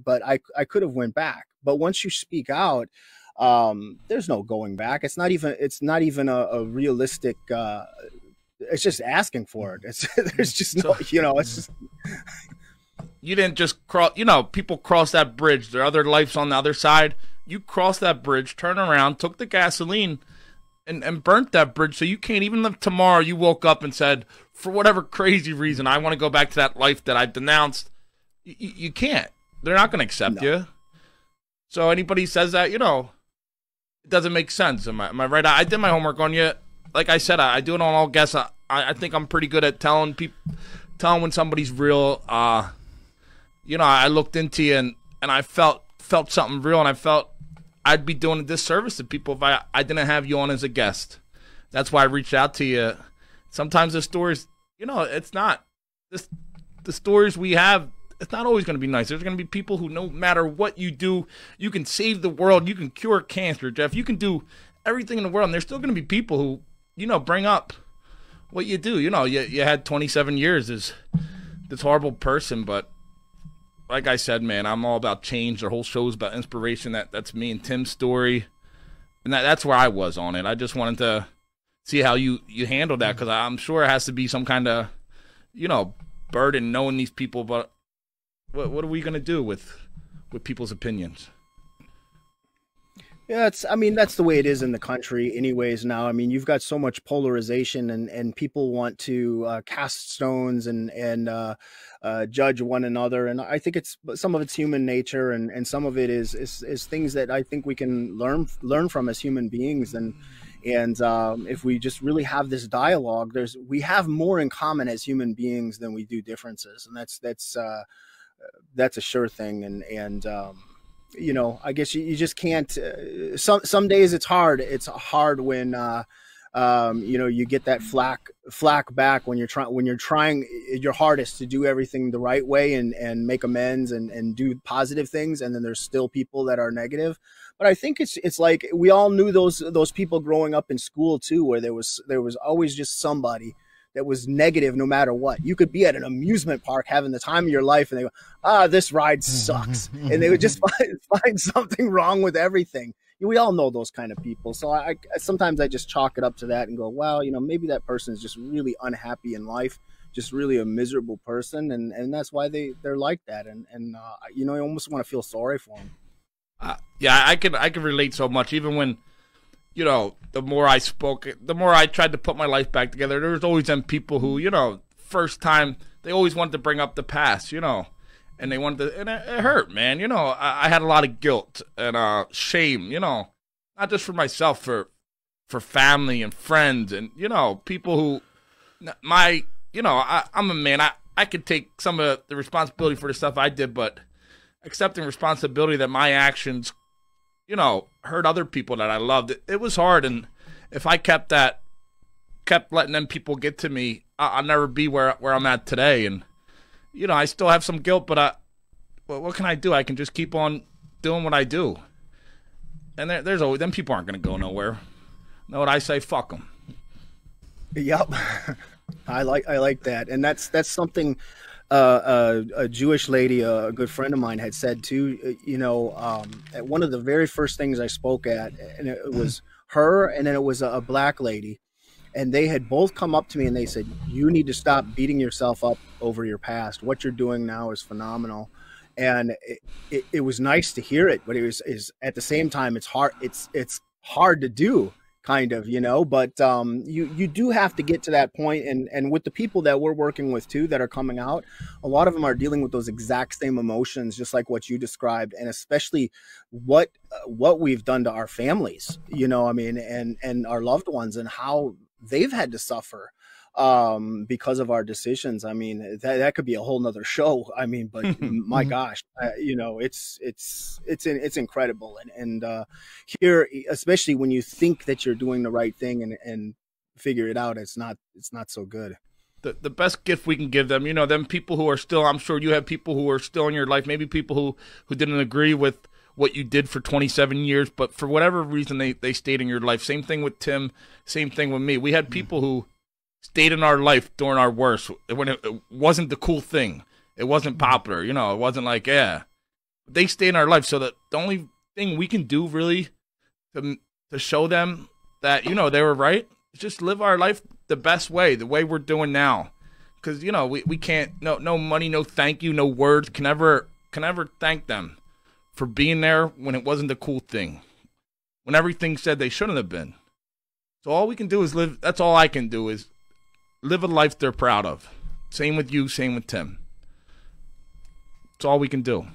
but I could have went back. But once you speak out, there's no going back. It's not even a realistic. It's just asking for it. It's there's just no, So it's just you didn't just cross. People cross that bridge. There are other lives on the other side. You crossed that bridge, turned around, took the gasoline, and burnt that bridge. So you can't even live tomorrow. You woke up and said, for whatever crazy reason, I want to go back to that life that I denounced. You can't. They're not going to accept no. you. So anybody says that, it doesn't make sense. Am I right? I did my homework on you. Like I said, I do it on all guests. I think I'm pretty good at telling when somebody's real. I looked into you and I felt something real, and I felt I'd be doing a disservice to people if I didn't have you on as a guest. That's why I reached out to you. Sometimes the stories, it's not this. The stories we have, it's not always going to be nice. There's going to be people who, no matter what you do, you can save the world, you can cure cancer, Jeff. You can do everything in the world, and there's still going to be people who, bring up what you do. You had 27 years as this horrible person, but like I said, man, I'm all about change. The whole show's about inspiration. That's me and Tim's story, and that's where I was on it. I just wanted to see how you handled that, because I'm sure it has to be some kind of, burden knowing these people. But what are we gonna do with people's opinions? Yeah, that's the way it is in the country anyways now. I mean, you've got so much polarization, and people want to cast stones and judge one another. And I think some of it's human nature, and some of it is things that I think we can learn from as human beings. And if we just really have this dialogue, we have more in common as human beings than we do differences, and that's a sure thing. I guess you just can't. Some days it's hard. It's hard when you get that flack back when you're trying your hardest to do everything the right way and make amends and do positive things, and then there's still people that are negative. But I think it's like we all knew those people growing up in school too, where there was always just somebody that was negative no matter what. You could be at an amusement park having the time of your life, and they go, this ride sucks. And they would just find something wrong with everything. We all know those kind of people. So I sometimes I just chalk it up to that and go, well, maybe that person is just really unhappy in life, just really a miserable person. And that's why they're like that. And you almost want to feel sorry for them. Yeah, I can relate so much. Even when, the more I spoke, the more I tried to put my life back together, there was always them people who, first time, they always wanted to bring up the past, and they wanted to, and it hurt, man. I had a lot of guilt and shame, not just for myself, for family and friends and, people who, I'm a man. I could take some of the responsibility for the stuff I did, but accepting responsibility that my actions, hurt other people that I loved. It was hard, and if I kept letting them people get to me, I'll never be where I'm at today. And I still have some guilt, but what can I do? I can just keep on doing what I do. And there's always them people aren't going to go nowhere. Know what I say? Fuck them. Yep, I like that, and that's something. A Jewish lady, a good friend of mine, had said too. At one of the very first things I spoke at, and it was her, and then it was a black lady, and they had both come up to me and they said, "You need to stop beating yourself up over your past. What you're doing now is phenomenal." And it was nice to hear it, but is at the same time it's hard. It's hard to do. Kind of, but you do have to get to that point, and with the people that we're working with too that are coming out, a lot of them are dealing with those exact same emotions, just like what you described, and especially what we've done to our families, and our loved ones, and how they've had to suffer because of our decisions. I mean, that could be a whole nother show. I mean, but my gosh, it's incredible. And here, especially when you think that you're doing the right thing and figure it out, it's not so good. The best gift we can give them, them people who are still, I'm sure you have people who are still in your life, maybe people who didn't agree with what you did for 27 years, but for whatever reason, they stayed in your life. Same thing with Tim, same thing with me. We had people who stayed in our life during our worst, when it wasn't the cool thing. It wasn't popular, it wasn't like, yeah. they stay in our life. So that the only thing we can do really to show them that, you know, they were right, is just live our life the best way, the way we're doing now. Because, you know, we can't, no money, no thank you, no words can ever thank them for being there when it wasn't the cool thing, when everything said they shouldn't have been. So all we can do is live. That's all I can do is live a life they're proud of. Same with you, same with Tim. That's all we can do.